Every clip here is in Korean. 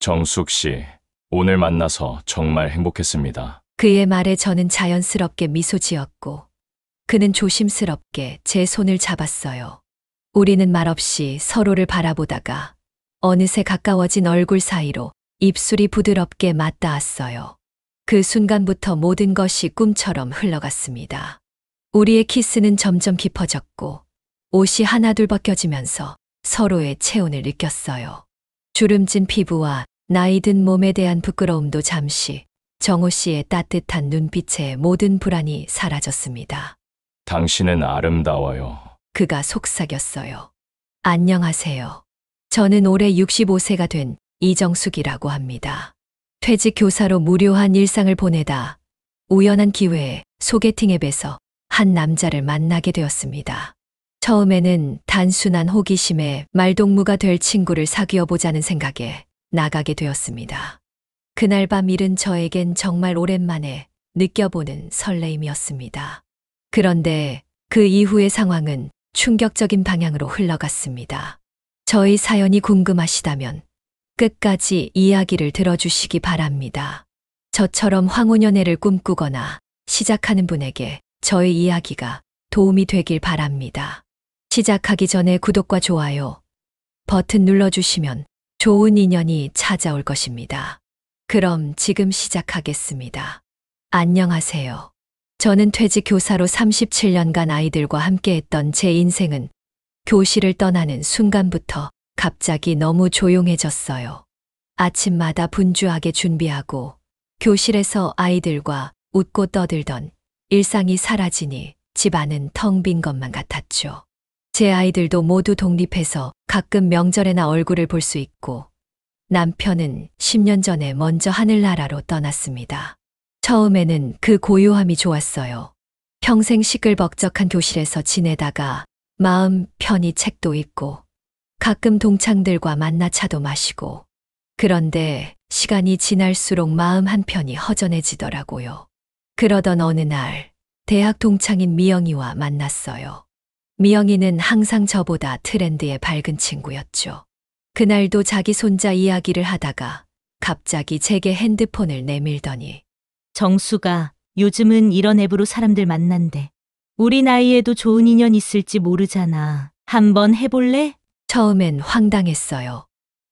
정숙 씨, 오늘 만나서 정말 행복했습니다. 그의 말에 저는 자연스럽게 미소 지었고 그는 조심스럽게 제 손을 잡았어요. 우리는 말없이 서로를 바라보다가 어느새 가까워진 얼굴 사이로 입술이 부드럽게 맞닿았어요. 그 순간부터 모든 것이 꿈처럼 흘러갔습니다. 우리의 키스는 점점 깊어졌고 옷이 하나둘 벗겨지면서 서로의 체온을 느꼈어요. 주름진 피부와 나이 든 몸에 대한 부끄러움도 잠시, 정호 씨의 따뜻한 눈빛에 모든 불안이 사라졌습니다. 당신은 아름다워요. 그가 속삭였어요. 안녕하세요. 저는 올해 65세가 된 이정숙이라고 합니다. 퇴직 교사로 무료한 일상을 보내다 우연한 기회에 소개팅 앱에서 한 남자를 만나게 되었습니다. 처음에는 단순한 호기심에 말동무가 될 친구를 사귀어 보자는 생각에 나가게 되었습니다. 그날 밤 일은 저에겐 정말 오랜만에 느껴보는 설레임이었습니다. 그런데 그 이후의 상황은 충격적인 방향으로 흘러갔습니다. 저희 사연이 궁금하시다면 끝까지 이야기를 들어주시기 바랍니다. 저처럼 황혼연애를 꿈꾸거나 시작하는 분에게 저의 이야기가 도움이 되길 바랍니다. 시작하기 전에 구독과 좋아요 버튼 눌러주시면 좋은 인연이 찾아올 것입니다. 그럼 지금 시작하겠습니다. 안녕하세요. 저는 퇴직 교사로 37년간 아이들과 함께했던 제 인생은 교실을 떠나는 순간부터 갑자기 너무 조용해졌어요. 아침마다 분주하게 준비하고 교실에서 아이들과 웃고 떠들던 일상이 사라지니 집안은 텅 빈 것만 같았죠. 제 아이들도 모두 독립해서 가끔 명절에나 얼굴을 볼 수 있고 남편은 10년 전에 먼저 하늘나라로 떠났습니다. 처음에는 그 고요함이 좋았어요. 평생 시끌벅적한 교실에서 지내다가 마음 편히 책도 읽고 가끔 동창들과 만나 차도 마시고 그런데 시간이 지날수록 마음 한편이 허전해지더라고요. 그러던 어느 날 대학 동창인 미영이와 만났어요. 미영이는 항상 저보다 트렌드에 밝은 친구였죠. 그날도 자기 손자 이야기를 하다가 갑자기 제게 핸드폰을 내밀더니 정수가 요즘은 이런 앱으로 사람들 만난대. 우리 나이에도 좋은 인연 있을지 모르잖아. 한번 해볼래? 처음엔 황당했어요.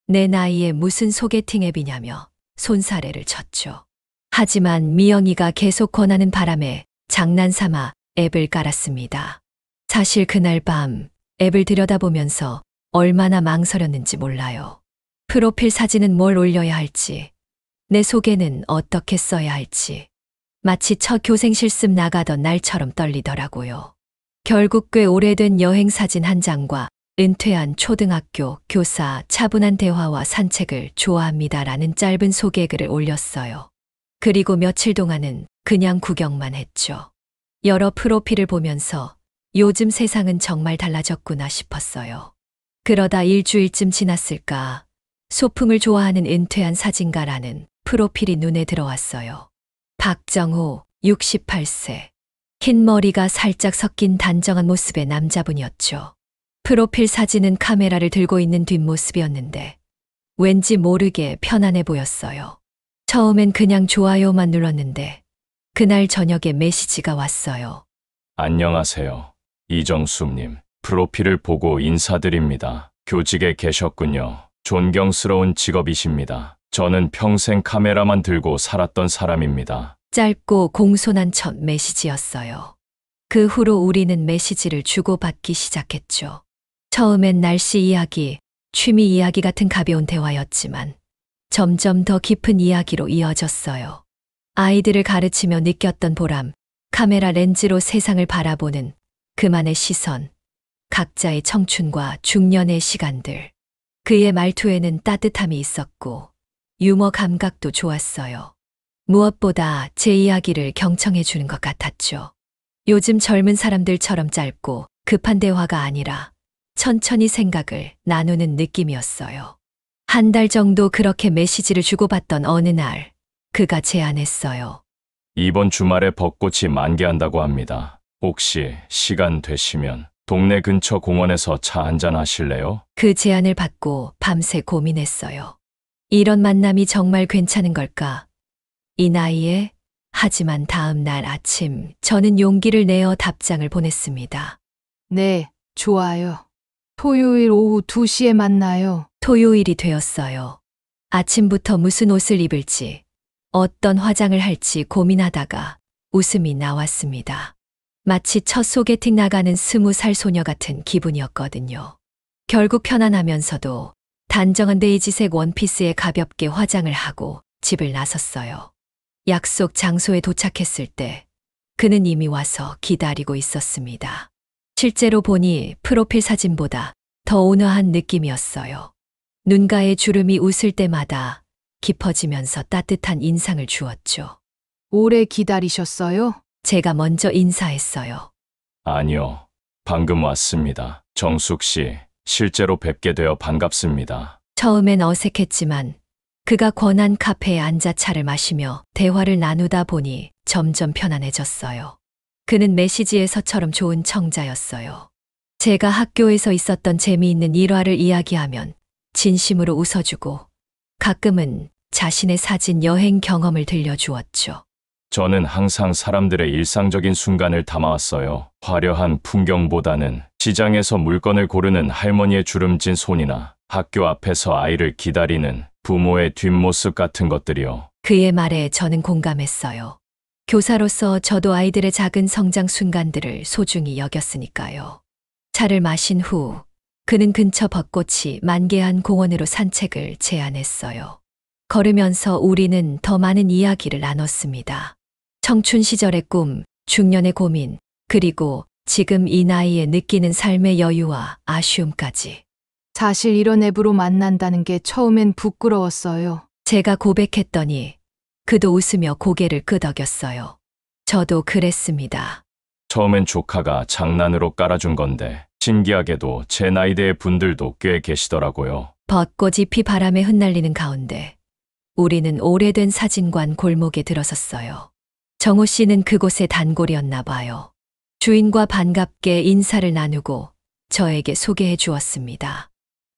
내 나이에 무슨 소개팅 앱이냐며 손사래를 쳤죠. 하지만 미영이가 계속 권하는 바람에 장난삼아 앱을 깔았습니다. 사실 그날 밤 앱을 들여다보면서 얼마나 망설였는지 몰라요. 프로필 사진은 뭘 올려야 할지, 내 소개는 어떻게 써야 할지, 마치 첫 교생 실습 나가던 날처럼 떨리더라고요. 결국 꽤 오래된 여행 사진 한 장과 은퇴한 초등학교 교사 차분한 대화와 산책을 좋아합니다라는 짧은 소개글을 올렸어요. 그리고 며칠 동안은 그냥 구경만 했죠. 여러 프로필을 보면서 요즘 세상은 정말 달라졌구나 싶었어요. 그러다 일주일쯤 지났을까 소풍을 좋아하는 은퇴한 사진가라는 프로필이 눈에 들어왔어요. 박정호 68세. 흰 머리가 살짝 섞인 단정한 모습의 남자분이었죠. 프로필 사진은 카메라를 들고 있는 뒷모습이었는데 왠지 모르게 편안해 보였어요. 처음엔 그냥 좋아요만 눌렀는데 그날 저녁에 메시지가 왔어요. 안녕하세요. 이정숙님, 프로필을 보고 인사드립니다. 교직에 계셨군요. 존경스러운 직업이십니다. 저는 평생 카메라만 들고 살았던 사람입니다. 짧고 공손한 첫 메시지였어요. 그 후로 우리는 메시지를 주고받기 시작했죠. 처음엔 날씨 이야기, 취미 이야기 같은 가벼운 대화였지만 점점 더 깊은 이야기로 이어졌어요. 아이들을 가르치며 느꼈던 보람, 카메라 렌즈로 세상을 바라보는 그만의 시선, 각자의 청춘과 중년의 시간들. 그의 말투에는 따뜻함이 있었고 유머 감각도 좋았어요. 무엇보다 제 이야기를 경청해 주는 것 같았죠. 요즘 젊은 사람들처럼 짧고 급한 대화가 아니라 천천히 생각을 나누는 느낌이었어요. 한 달 정도 그렇게 메시지를 주고받던 어느 날 그가 제안했어요. 이번 주말에 벚꽃이 만개한다고 합니다. 혹시 시간 되시면 동네 근처 공원에서 차 한잔 하실래요? 그 제안을 받고 밤새 고민했어요. 이런 만남이 정말 괜찮은 걸까? 이 나이에? 하지만 다음 날 아침 저는 용기를 내어 답장을 보냈습니다. 네, 좋아요. 토요일 오후 2시에 만나요. 토요일이 되었어요. 아침부터 무슨 옷을 입을지, 어떤 화장을 할지 고민하다가 웃음이 나왔습니다. 마치 첫 소개팅 나가는 20살 소녀 같은 기분이었거든요. 결국 편안하면서도 단정한 베이지색 원피스에 가볍게 화장을 하고 집을 나섰어요. 약속 장소에 도착했을 때 그는 이미 와서 기다리고 있었습니다. 실제로 보니 프로필 사진보다 더 온화한 느낌이었어요. 눈가에 주름이 웃을 때마다 깊어지면서 따뜻한 인상을 주었죠. 오래 기다리셨어요? 제가 먼저 인사했어요. 아니요. 방금 왔습니다. 정숙 씨, 실제로 뵙게 되어 반갑습니다. 처음엔 어색했지만 그가 권한 카페에 앉아 차를 마시며 대화를 나누다 보니 점점 편안해졌어요. 그는 메시지에서처럼 좋은 청자였어요. 제가 학교에서 있었던 재미있는 일화를 이야기하면 진심으로 웃어주고 가끔은 자신의 사진 여행 경험을 들려주었죠. 저는 항상 사람들의 일상적인 순간을 담아왔어요. 화려한 풍경보다는 시장에서 물건을 고르는 할머니의 주름진 손이나 학교 앞에서 아이를 기다리는 부모의 뒷모습 같은 것들이요. 그의 말에 저는 공감했어요. 교사로서 저도 아이들의 작은 성장 순간들을 소중히 여겼으니까요. 차를 마신 후 그는 근처 벚꽃이 만개한 공원으로 산책을 제안했어요. 걸으면서 우리는 더 많은 이야기를 나눴습니다. 청춘 시절의 꿈, 중년의 고민, 그리고 지금 이 나이에 느끼는 삶의 여유와 아쉬움까지. 사실 이런 앱으로 만난다는 게 처음엔 부끄러웠어요. 제가 고백했더니 그도 웃으며 고개를 끄덕였어요. 저도 그랬습니다. 처음엔 조카가 장난으로 깔아준 건데 신기하게도 제 나이대의 분들도 꽤 계시더라고요. 벚꽃이 피 바람에 흩날리는 가운데 우리는 오래된 사진관 골목에 들어섰어요. 정호 씨는 그곳의 단골이었나 봐요. 주인과 반갑게 인사를 나누고 저에게 소개해 주었습니다.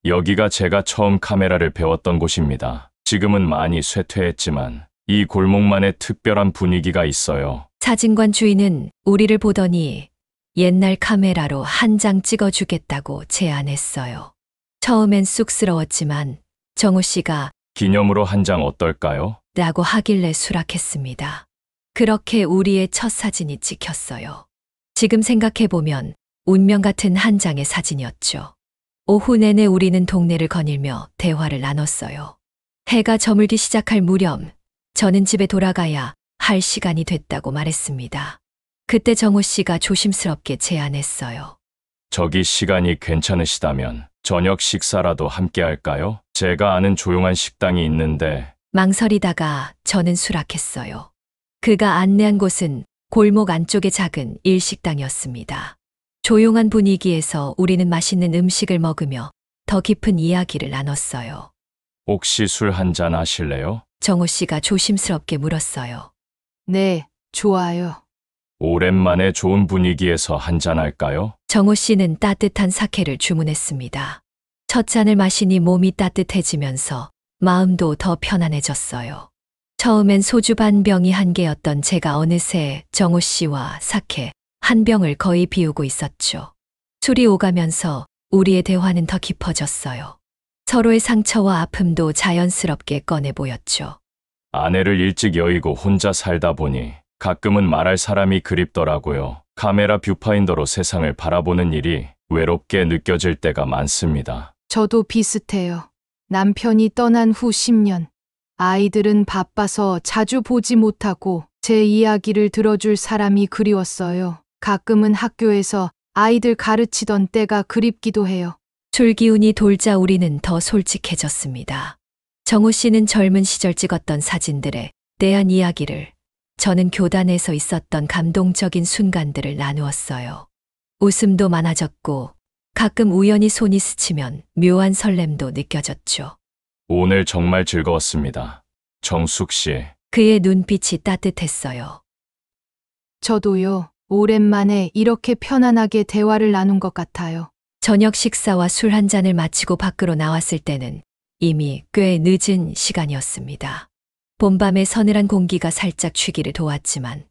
여기가 제가 처음 카메라를 배웠던 곳입니다. 지금은 많이 쇠퇴했지만 이 골목만의 특별한 분위기가 있어요. 사진관 주인은 우리를 보더니 옛날 카메라로 한 장 찍어주겠다고 제안했어요. 처음엔 쑥스러웠지만 정호 씨가 기념으로 한 장 어떨까요? 라고 하길래 수락했습니다. 그렇게 우리의 첫 사진이 찍혔어요. 지금 생각해보면 운명 같은 한 장의 사진이었죠. 오후 내내 우리는 동네를 거닐며 대화를 나눴어요. 해가 저물기 시작할 무렵 저는 집에 돌아가야 할 시간이 됐다고 말했습니다. 그때 정호 씨가 조심스럽게 제안했어요. 저기 시간이 괜찮으시다면 저녁 식사라도 함께 할까요? 제가 아는 조용한 식당이 있는데. 망설이다가 저는 수락했어요. 그가 안내한 곳은 골목 안쪽의 작은 일식당이었습니다. 조용한 분위기에서 우리는 맛있는 음식을 먹으며 더 깊은 이야기를 나눴어요. 혹시 술 한잔 하실래요? 정호 씨가 조심스럽게 물었어요. 네, 좋아요. 오랜만에 좋은 분위기에서 한잔 할까요? 정호 씨는 따뜻한 사케를 주문했습니다. 첫 잔을 마시니 몸이 따뜻해지면서 마음도 더 편안해졌어요. 처음엔 소주 반 병이 한계였던 제가 어느새 정호 씨와 사케 한 병을 거의 비우고 있었죠. 술이 오가면서 우리의 대화는 더 깊어졌어요. 서로의 상처와 아픔도 자연스럽게 꺼내 보였죠. 아내를 일찍 여의고 혼자 살다 보니 가끔은 말할 사람이 그립더라고요. 카메라 뷰파인더로 세상을 바라보는 일이 외롭게 느껴질 때가 많습니다. 저도 비슷해요. 남편이 떠난 후 10년. 아이들은 바빠서 자주 보지 못하고 제 이야기를 들어줄 사람이 그리웠어요. 가끔은 학교에서 아이들 가르치던 때가 그립기도 해요. 술 기운이 돌자 우리는 더 솔직해졌습니다. 정호 씨는 젊은 시절 찍었던 사진들에 대한 이야기를, 저는 교단에서 있었던 감동적인 순간들을 나누었어요. 웃음도 많아졌고 가끔 우연히 손이 스치면 묘한 설렘도 느껴졌죠. 오늘 정말 즐거웠습니다. 정숙 씨. 그의 눈빛이 따뜻했어요. 저도요. 오랜만에 이렇게 편안하게 대화를 나눈 것 같아요. 저녁 식사와 술 한 잔을 마치고 밖으로 나왔을 때는 이미 꽤 늦은 시간이었습니다. 봄밤의 서늘한 공기가 살짝 취기를 도왔지만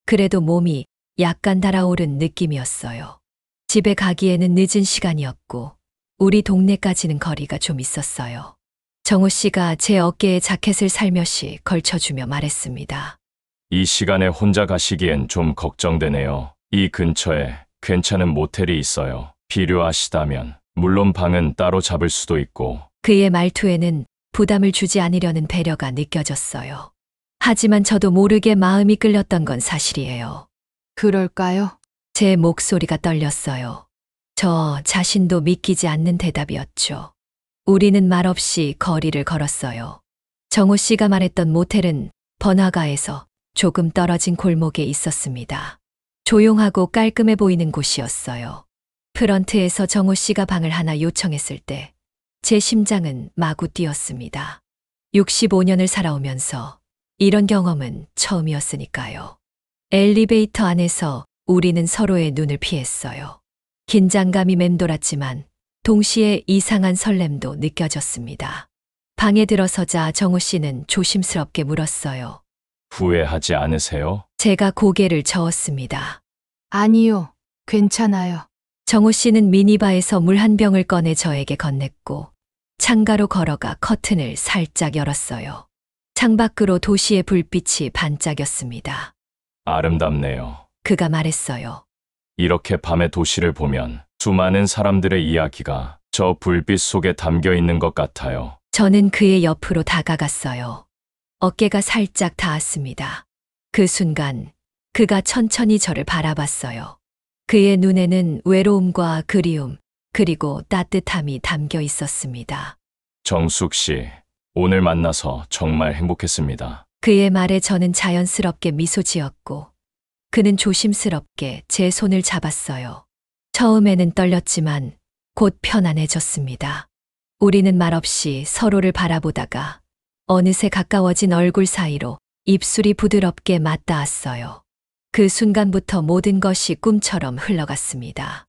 그래도 몸이 약간 달아오른 느낌이었어요. 집에 가기에는 늦은 시간이었고 우리 동네까지는 거리가 좀 있었어요. 정호 씨가 제 어깨에 자켓을 살며시 걸쳐주며 말했습니다. 이 시간에 혼자 가시기엔 좀 걱정되네요. 이 근처에 괜찮은 모텔이 있어요. 필요하시다면 물론 방은 따로 잡을 수도 있고. 그의 말투에는 부담을 주지 않으려는 배려가 느껴졌어요. 하지만 저도 모르게 마음이 끌렸던 건 사실이에요. 그럴까요? 제 목소리가 떨렸어요. 저 자신도 믿기지 않는 대답이었죠. 우리는 말없이 거리를 걸었어요. 정호 씨가 말했던 모텔은 번화가에서 조금 떨어진 골목에 있었습니다. 조용하고 깔끔해 보이는 곳이었어요. 프런트에서 정호 씨가 방을 하나 요청했을 때 제 심장은 마구 뛰었습니다. 65년을 살아오면서 이런 경험은 처음이었으니까요. 엘리베이터 안에서 우리는 서로의 눈을 피했어요. 긴장감이 맴돌았지만 동시에 이상한 설렘도 느껴졌습니다. 방에 들어서자 정호 씨는 조심스럽게 물었어요. 후회하지 않으세요? 제가 고개를 저었습니다. 아니요, 괜찮아요. 정호 씨는 미니바에서 물 한 병을 꺼내 저에게 건넸고 창가로 걸어가 커튼을 살짝 열었어요. 창밖으로 도시의 불빛이 반짝였습니다. 아름답네요. 그가 말했어요. 이렇게 밤의 도시를 보면 수많은 사람들의 이야기가 저 불빛 속에 담겨 있는 것 같아요. 저는 그의 옆으로 다가갔어요. 어깨가 살짝 닿았습니다. 그 순간 그가 천천히 저를 바라봤어요. 그의 눈에는 외로움과 그리움, 그리고 따뜻함이 담겨 있었습니다. 정숙 씨, 오늘 만나서 정말 행복했습니다. 그의 말에 저는 자연스럽게 미소 지었고 그는 조심스럽게 제 손을 잡았어요. 처음에는 떨렸지만 곧 편안해졌습니다. 우리는 말없이 서로를 바라보다가 어느새 가까워진 얼굴 사이로 입술이 부드럽게 맞닿았어요. 그 순간부터 모든 것이 꿈처럼 흘러갔습니다.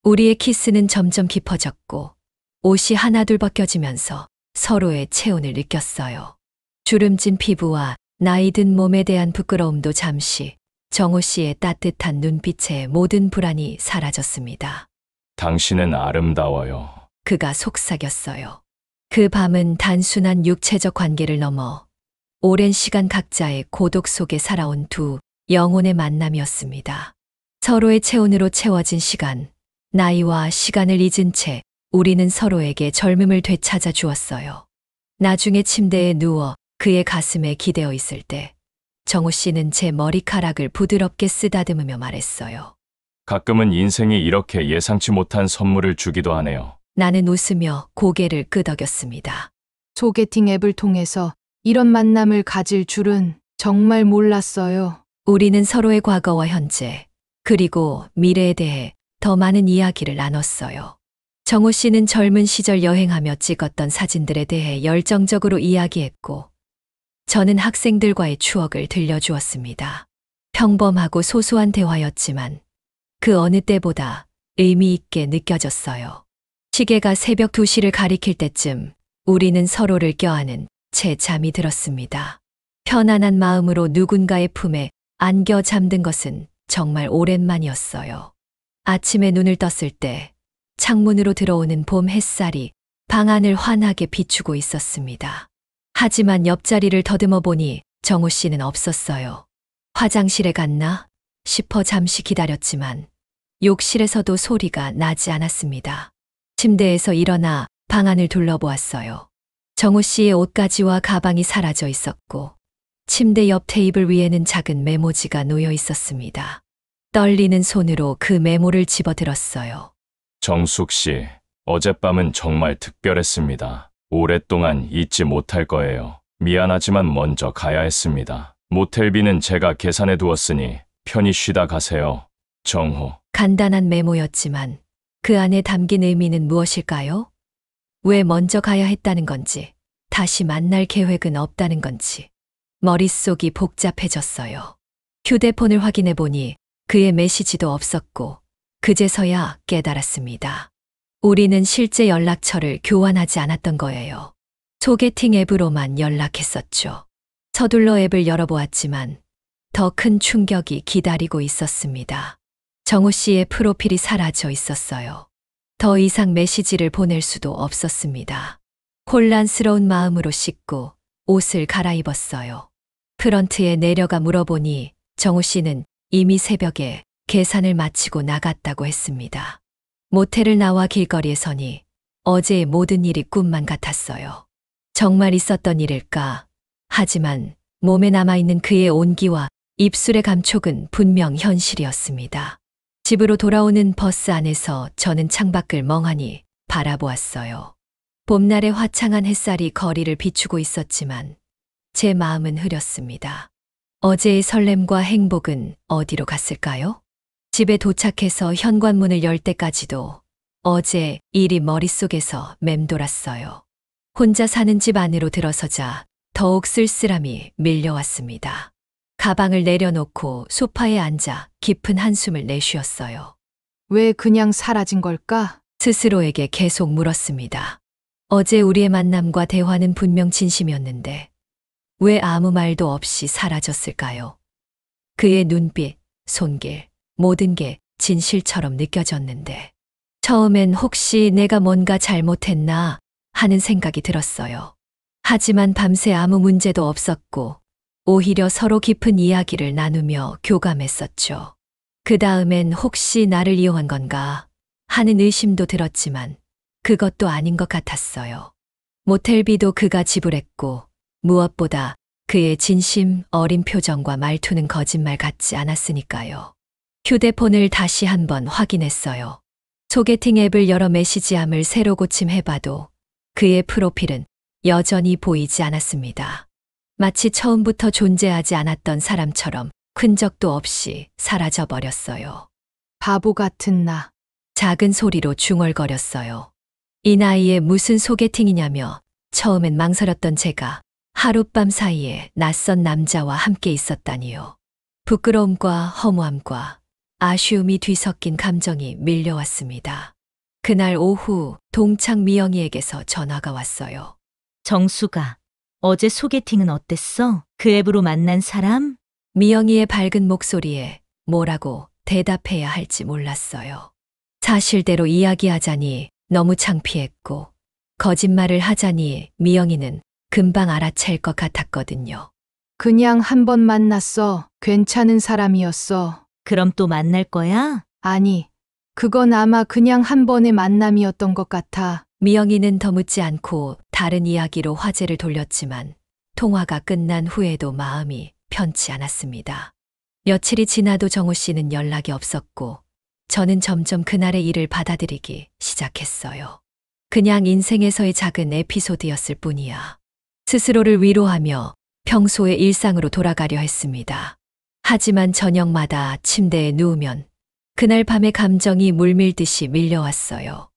우리의 키스는 점점 깊어졌고 옷이 하나둘 벗겨지면서 서로의 체온을 느꼈어요. 주름진 피부와 나이 든 몸에 대한 부끄러움도 잠시 정호 씨의 따뜻한 눈빛에 모든 불안이 사라졌습니다. 당신은 아름다워요. 그가 속삭였어요. 그 밤은 단순한 육체적 관계를 넘어 오랜 시간 각자의 고독 속에 살아온 두 영혼의 만남이었습니다. 서로의 체온으로 채워진 시간, 나이와 시간을 잊은 채 우리는 서로에게 젊음을 되찾아 주었어요. 나중에 침대에 누워 그의 가슴에 기대어 있을 때 정호 씨는 제 머리카락을 부드럽게 쓰다듬으며 말했어요. 가끔은 인생이 이렇게 예상치 못한 선물을 주기도 하네요. 나는 웃으며 고개를 끄덕였습니다. 소개팅 앱을 통해서 이런 만남을 가질 줄은 정말 몰랐어요. 우리는 서로의 과거와 현재, 그리고 미래에 대해 더 많은 이야기를 나눴어요. 정호 씨는 젊은 시절 여행하며 찍었던 사진들에 대해 열정적으로 이야기했고, 저는 학생들과의 추억을 들려주었습니다. 평범하고 소소한 대화였지만 그 어느 때보다 의미 있게 느껴졌어요. 시계가 새벽 2시를 가리킬 때쯤 우리는 서로를 껴안은 채 잠이 들었습니다. 편안한 마음으로 누군가의 품에 안겨 잠든 것은 정말 오랜만이었어요. 아침에 눈을 떴을 때 창문으로 들어오는 봄 햇살이 방 안을 환하게 비추고 있었습니다. 하지만 옆자리를 더듬어 보니 정호 씨는 없었어요. 화장실에 갔나 싶어 잠시 기다렸지만 욕실에서도 소리가 나지 않았습니다. 침대에서 일어나 방 안을 둘러보았어요. 정호 씨의 옷가지와 가방이 사라져 있었고 침대 옆 테이블 위에는 작은 메모지가 놓여 있었습니다. 떨리는 손으로 그 메모를 집어들었어요. 정숙 씨, 어젯밤은 정말 특별했습니다. 오랫동안 잊지 못할 거예요. 미안하지만 먼저 가야 했습니다. 모텔비는 제가 계산해 두었으니 편히 쉬다 가세요. 정호. 간단한 메모였지만 그 안에 담긴 의미는 무엇일까요? 왜 먼저 가야 했다는 건지, 다시 만날 계획은 없다는 건지. 머릿속이 복잡해졌어요. 휴대폰을 확인해 보니 그의 메시지도 없었고 그제서야 깨달았습니다. 우리는 실제 연락처를 교환하지 않았던 거예요. 소개팅 앱으로만 연락했었죠. 서둘러 앱을 열어보았지만 더 큰 충격이 기다리고 있었습니다. 정우 씨의 프로필이 사라져 있었어요. 더 이상 메시지를 보낼 수도 없었습니다. 혼란스러운 마음으로 씻고 옷을 갈아입었어요. 프런트에 내려가 물어보니 정우 씨는 이미 새벽에 계산을 마치고 나갔다고 했습니다. 모텔을 나와 길거리에 서니 어제의 모든 일이 꿈만 같았어요. 정말 있었던 일일까? 하지만 몸에 남아있는 그의 온기와 입술의 감촉은 분명 현실이었습니다. 집으로 돌아오는 버스 안에서 저는 창밖을 멍하니 바라보았어요. 봄날의 화창한 햇살이 거리를 비추고 있었지만 제 마음은 흐렸습니다. 어제의 설렘과 행복은 어디로 갔을까요? 집에 도착해서 현관문을 열 때까지도 어제 일이 머릿속에서 맴돌았어요. 혼자 사는 집 안으로 들어서자 더욱 쓸쓸함이 밀려왔습니다. 가방을 내려놓고 소파에 앉아 깊은 한숨을 내쉬었어요. 왜 그냥 사라진 걸까? 스스로에게 계속 물었습니다. 어제 우리의 만남과 대화는 분명 진심이었는데 왜 아무 말도 없이 사라졌을까요? 그의 눈빛, 손길, 모든 게 진실처럼 느껴졌는데 처음엔 혹시 내가 뭔가 잘못했나 하는 생각이 들었어요. 하지만 밤새 아무 문제도 없었고 오히려 서로 깊은 이야기를 나누며 교감했었죠. 그 다음엔 혹시 나를 이용한 건가 하는 의심도 들었지만 그것도 아닌 것 같았어요. 모텔비도 그가 지불했고 무엇보다 그의 진심 어린 표정과 말투는 거짓말 같지 않았으니까요. 휴대폰을 다시 한번 확인했어요. 소개팅 앱을 열어 메시지함을 새로 고침해봐도 그의 프로필은 여전히 보이지 않았습니다. 마치 처음부터 존재하지 않았던 사람처럼 흔적도 없이 사라져 버렸어요. 바보 같은 나. 작은 소리로 중얼거렸어요. 이 나이에 무슨 소개팅이냐며 처음엔 망설였던 제가 하룻밤 사이에 낯선 남자와 함께 있었다니요. 부끄러움과 허무함과 아쉬움이 뒤섞인 감정이 밀려왔습니다. 그날 오후 동창 미영이에게서 전화가 왔어요. 정수가, 어제 소개팅은 어땠어? 그 앱으로 만난 사람? 미영이의 밝은 목소리에 뭐라고 대답해야 할지 몰랐어요. 사실대로 이야기하자니 너무 창피했고 거짓말을 하자니 미영이는 금방 알아챌 것 같았거든요. 그냥 한 번 만났어. 괜찮은 사람이었어. 그럼 또 만날 거야? 아니, 그건 아마 그냥 한 번의 만남이었던 것 같아. 미영이는 더 묻지 않고 다른 이야기로 화제를 돌렸지만 통화가 끝난 후에도 마음이 편치 않았습니다. 며칠이 지나도 정우 씨는 연락이 없었고 저는 점점 그날의 일을 받아들이기 시작했어요. 그냥 인생에서의 작은 에피소드였을 뿐이야. 스스로를 위로하며 평소의 일상으로 돌아가려 했습니다. 하지만 저녁마다 침대에 누우면 그날 밤의 감정이 물밀듯이 밀려왔어요.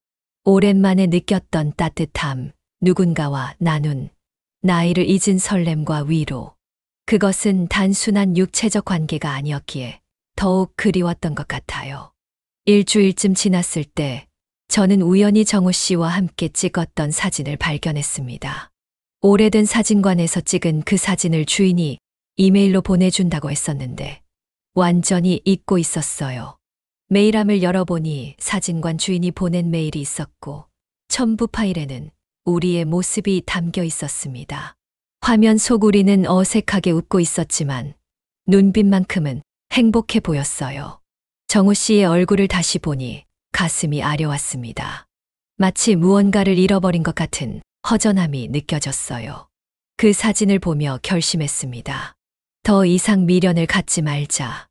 오랜만에 느꼈던 따뜻함, 누군가와 나눈, 나이를 잊은 설렘과 위로. 그것은 단순한 육체적 관계가 아니었기에 더욱 그리웠던 것 같아요. 일주일쯤 지났을 때 저는 우연히 정우 씨와 함께 찍었던 사진을 발견했습니다. 오래된 사진관에서 찍은 그 사진을 주인이 이메일로 보내준다고 했었는데 완전히 잊고 있었어요. 메일함을 열어보니 사진관 주인이 보낸 메일이 있었고 첨부 파일에는 우리의 모습이 담겨 있었습니다. 화면 속 우리는 어색하게 웃고 있었지만 눈빛만큼은 행복해 보였어요. 정우 씨의 얼굴을 다시 보니 가슴이 아려왔습니다. 마치 무언가를 잃어버린 것 같은 허전함이 느껴졌어요. 그 사진을 보며 결심했습니다. 더 이상 미련을 갖지 말자.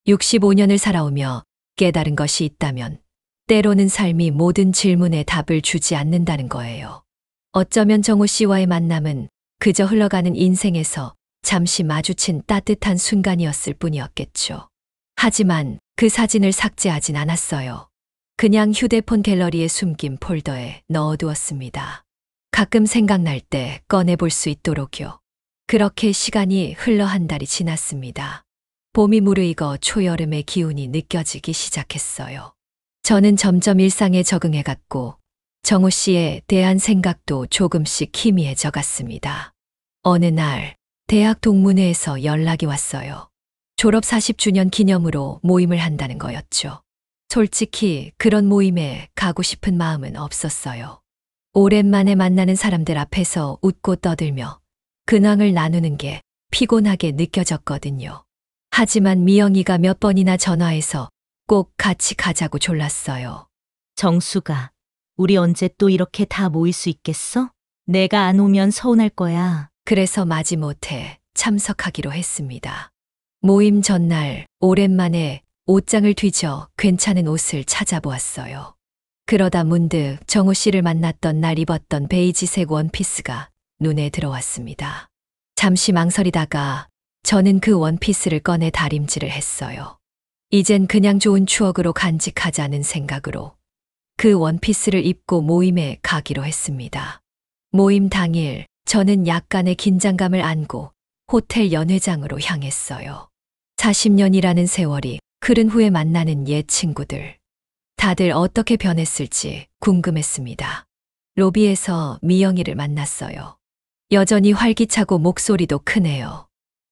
65년을 살아오며 깨달은 것이 있다면 때로는 삶이 모든 질문에 답을 주지 않는다는 거예요. 어쩌면 정우 씨와의 만남은 그저 흘러가는 인생에서 잠시 마주친 따뜻한 순간이었을 뿐이었겠죠. 하지만 그 사진을 삭제하진 않았어요. 그냥 휴대폰 갤러리에 숨긴 폴더에 넣어두었습니다. 가끔 생각날 때 꺼내볼 수 있도록요. 그렇게 시간이 흘러 한 달이 지났습니다. 봄이 무르익어 초여름의 기운이 느껴지기 시작했어요. 저는 점점 일상에 적응해갔고 정호 씨에 대한 생각도 조금씩 희미해져 갔습니다. 어느 날 대학 동문회에서 연락이 왔어요. 졸업 40주년 기념으로 모임을 한다는 거였죠. 솔직히 그런 모임에 가고 싶은 마음은 없었어요. 오랜만에 만나는 사람들 앞에서 웃고 떠들며 근황을 나누는 게 피곤하게 느껴졌거든요. 하지만 미영이가 몇 번이나 전화해서 꼭 같이 가자고 졸랐어요. 정수가, 우리 언제 또 이렇게 다 모일 수 있겠어? 내가 안 오면 서운할 거야. 그래서 마지못해 참석하기로 했습니다. 모임 전날 오랜만에 옷장을 뒤져 괜찮은 옷을 찾아보았어요. 그러다 문득 정호 씨를 만났던 날 입었던 베이지색 원피스가 눈에 들어왔습니다. 잠시 망설이다가 저는 그 원피스를 꺼내 다림질을 했어요. 이젠 그냥 좋은 추억으로 간직하자는 생각으로 그 원피스를 입고 모임에 가기로 했습니다. 모임 당일 저는 약간의 긴장감을 안고 호텔 연회장으로 향했어요. 40년이라는 세월이 흐른 후에 만나는 옛 친구들. 다들 어떻게 변했을지 궁금했습니다. 로비에서 미영이를 만났어요. 여전히 활기차고 목소리도 크네요.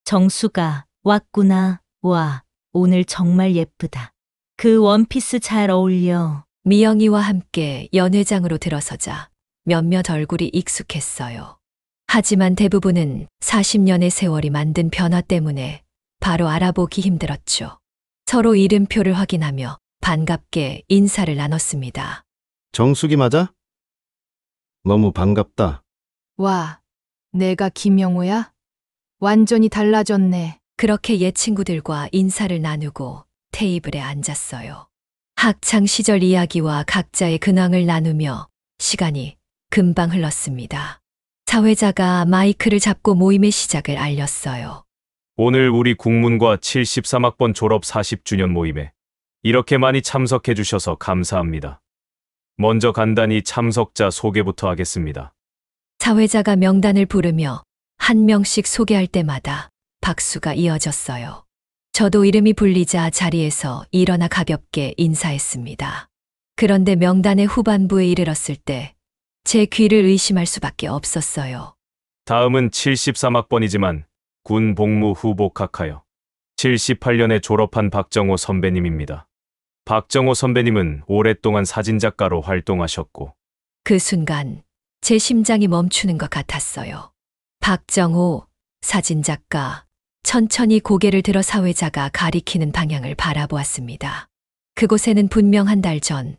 정수가, 왔구나. 와, 오늘 정말 예쁘다. 그 원피스 잘 어울려. 미영이와 함께 연회장으로 들어서자 몇몇 얼굴이 익숙했어요. 하지만 대부분은 40년의 세월이 만든 변화 때문에 바로 알아보기 힘들었죠. 서로 이름표를 확인하며 반갑게 인사를 나눴습니다. 정숙이 맞아? 너무 반갑다. 와, 내가 김영호야? 완전히 달라졌네. 그렇게 옛 친구들과 인사를 나누고 테이블에 앉았어요. 학창 시절 이야기와 각자의 근황을 나누며 시간이 금방 흘렀습니다. 사회자가 마이크를 잡고 모임의 시작을 알렸어요. 오늘 우리 국문과 73학번 졸업 40주년 모임에 이렇게 많이 참석해 주셔서 감사합니다. 먼저 간단히 참석자 소개부터 하겠습니다. 사회자가 명단을 부르며 한 명씩 소개할 때마다 박수가 이어졌어요. 저도 이름이 불리자 자리에서 일어나 가볍게 인사했습니다. 그런데 명단의 후반부에 이르렀을 때 제 귀를 의심할 수밖에 없었어요. 다음은 73학번이지만 군 복무 후 복학하여 78년에 졸업한 박정호 선배님입니다. 박정호 선배님은 오랫동안 사진작가로 활동하셨고 그 순간 제 심장이 멈추는 것 같았어요. 박정호, 사진작가, 천천히 고개를 들어 사회자가 가리키는 방향을 바라보았습니다. 그곳에는 분명 한 달 전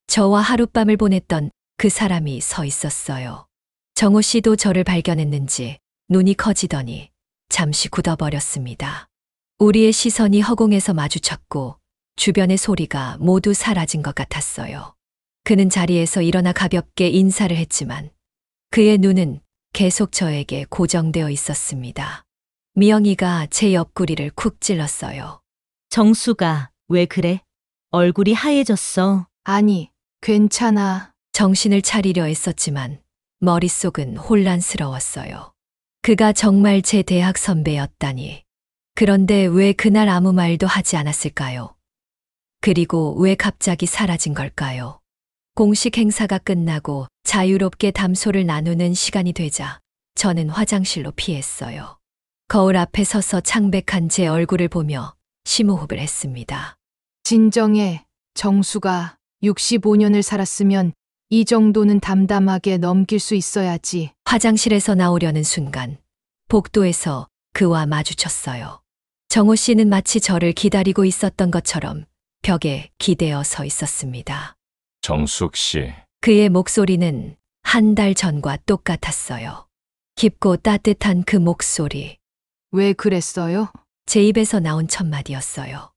저와 하룻밤을 보냈던 그 사람이 서 있었어요. 정호 씨도 저를 발견했는지 눈이 커지더니 잠시 굳어버렸습니다. 우리의 시선이 허공에서 마주쳤고 주변의 소리가 모두 사라진 것 같았어요. 그는 자리에서 일어나 가볍게 인사를 했지만 그의 눈은 계속 저에게 고정되어 있었습니다. 미영이가 제 옆구리를 쿡 찔렀어요. 정수가, 왜 그래? 얼굴이 하얘졌어. 아니, 괜찮아. 정신을 차리려 했었지만 머릿속은 혼란스러웠어요. 그가 정말 제 대학 선배였다니. 그런데 왜 그날 아무 말도 하지 않았을까요? 그리고 왜 갑자기 사라진 걸까요? 공식 행사가 끝나고 자유롭게 담소를 나누는 시간이 되자 저는 화장실로 피했어요. 거울 앞에 서서 창백한 제 얼굴을 보며 심호흡을 했습니다. 진정해. 정수가 65년을 살았으면 이 정도는 담담하게 넘길 수 있어야지. 화장실에서 나오려는 순간 복도에서 그와 마주쳤어요. 정호 씨는 마치 저를 기다리고 있었던 것처럼 벽에 기대어 서 있었습니다. 정숙 씨, 그의 목소리는 한 달 전과 똑같았어요. 깊고 따뜻한 그 목소리. 왜 그랬어요? 제 입에서 나온 첫 마디였어요.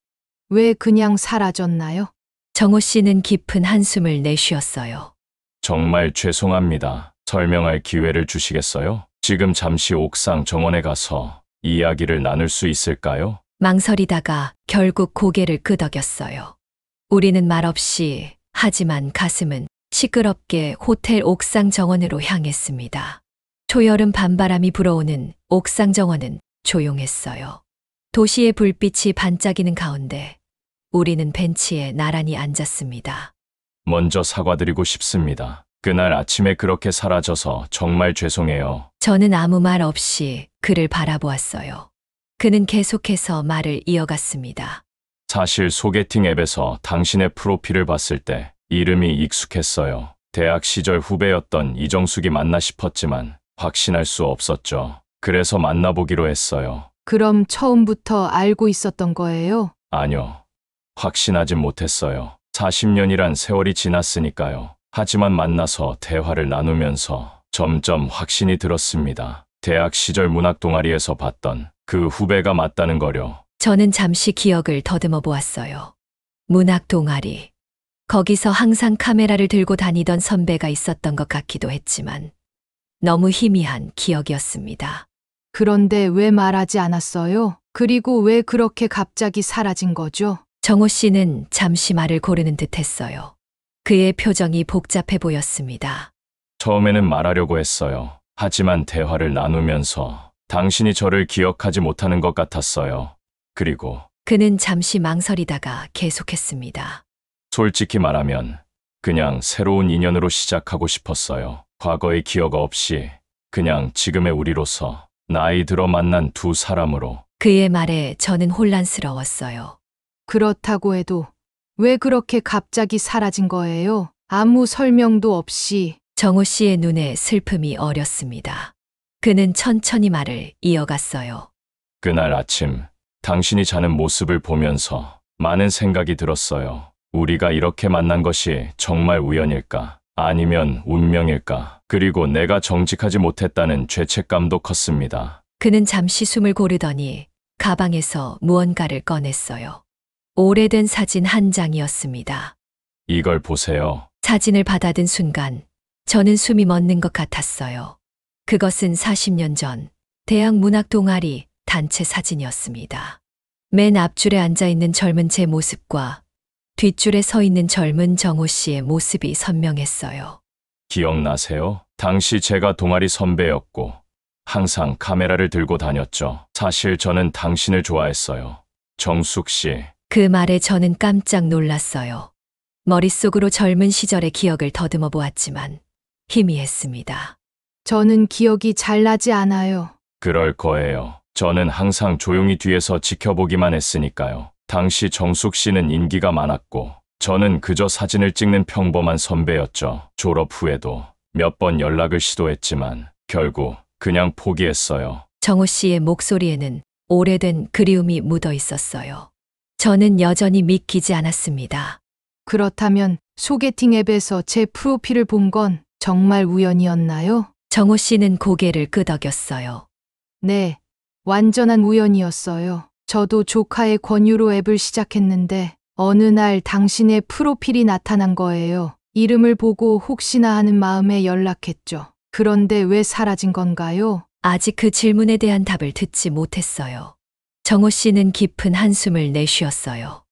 왜 그냥 사라졌나요? 정호 씨는 깊은 한숨을 내쉬었어요. 정말 죄송합니다. 설명할 기회를 주시겠어요? 지금 잠시 옥상 정원에 가서 이야기를 나눌 수 있을까요? 망설이다가 결국 고개를 끄덕였어요. 우리는 말없이 하지만 가슴은 시끄럽게 호텔 옥상 정원으로 향했습니다. 초여름 밤바람이 불어오는 옥상 정원은 조용했어요. 도시의 불빛이 반짝이는 가운데 우리는 벤치에 나란히 앉았습니다. 먼저 사과드리고 싶습니다. 그날 아침에 그렇게 사라져서 정말 죄송해요. 저는 아무 말 없이 그를 바라보았어요. 그는 계속해서 말을 이어갔습니다. 사실 소개팅 앱에서 당신의 프로필을 봤을 때 이름이 익숙했어요. 대학 시절 후배였던 이정숙이 맞나 싶었지만 확신할 수 없었죠. 그래서 만나보기로 했어요. 그럼 처음부터 알고 있었던 거예요? 아니요. 확신하진 못했어요. 40년이란 세월이 지났으니까요. 하지만 만나서 대화를 나누면서 점점 확신이 들었습니다. 대학 시절 문학 동아리에서 봤던 그 후배가 맞다는 거요. 저는 잠시 기억을 더듬어 보았어요. 문학 동아리. 거기서 항상 카메라를 들고 다니던 선배가 있었던 것 같기도 했지만 너무 희미한 기억이었습니다. 그런데 왜 말하지 않았어요? 그리고 왜 그렇게 갑자기 사라진 거죠? 정호 씨는 잠시 말을 고르는 듯 했어요. 그의 표정이 복잡해 보였습니다. 처음에는 말하려고 했어요. 하지만 대화를 나누면서 당신이 저를 기억하지 못하는 것 같았어요. 그리고 그는 잠시 망설이다가 계속했습니다. 솔직히 말하면 그냥 새로운 인연으로 시작하고 싶었어요. 과거의 기억 없이 그냥 지금의 우리로서 나이 들어 만난 두 사람으로. 그의 말에 저는 혼란스러웠어요. 그렇다고 해도 왜 그렇게 갑자기 사라진 거예요? 아무 설명도 없이. 정호 씨의 눈에 슬픔이 어렸습니다. 그는 천천히 말을 이어갔어요. 그날 아침 당신이 자는 모습을 보면서 많은 생각이 들었어요. 우리가 이렇게 만난 것이 정말 우연일까? 아니면 운명일까? 그리고 내가 정직하지 못했다는 죄책감도 컸습니다. 그는 잠시 숨을 고르더니 가방에서 무언가를 꺼냈어요. 오래된 사진 한 장이었습니다. 이걸 보세요. 사진을 받아든 순간 저는 숨이 멎는 것 같았어요. 그것은 40년 전 대학 문학 동아리 단체 사진이었습니다. 맨 앞줄에 앉아 있는 젊은 제 모습과 뒷줄에 서 있는 젊은 정호 씨의 모습이 선명했어요. 기억나세요? 당시 제가 동아리 선배였고 항상 카메라를 들고 다녔죠. 사실 저는 당신을 좋아했어요. 정숙 씨. 그 말에 저는 깜짝 놀랐어요. 머릿속으로 젊은 시절의 기억을 더듬어 보았지만 희미했습니다. 저는 기억이 잘 나지 않아요. 그럴 거예요. 저는 항상 조용히 뒤에서 지켜보기만 했으니까요. 당시 정숙 씨는 인기가 많았고 저는 그저 사진을 찍는 평범한 선배였죠. 졸업 후에도 몇 번 연락을 시도했지만 결국 그냥 포기했어요. 정호 씨의 목소리에는 오래된 그리움이 묻어 있었어요. 저는 여전히 믿기지 않았습니다. 그렇다면 소개팅 앱에서 제 프로필을 본 건 정말 우연이었나요? 정호 씨는 고개를 끄덕였어요. 네, 완전한 우연이었어요. 저도 조카의 권유로 앱을 시작했는데 어느 날 당신의 프로필이 나타난 거예요. 이름을 보고 혹시나 하는 마음에 연락했죠. 그런데 왜 사라진 건가요? 아직 그 질문에 대한 답을 듣지 못했어요. 정호 씨는 깊은 한숨을 내쉬었어요.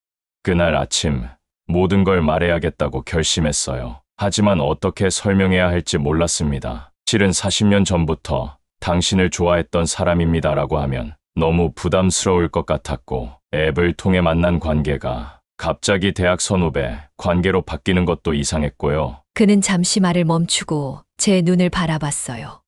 그날 아침 모든 걸 말해야겠다고 결심했어요. 하지만 어떻게 설명해야 할지 몰랐습니다. 실은 40년 전부터 당신을 좋아했던 사람입니다라고 하면 너무 부담스러울 것 같았고 앱을 통해 만난 관계가 갑자기 대학 선후배 관계로 바뀌는 것도 이상했고요. 그는 잠시 말을 멈추고 제 눈을 바라봤어요.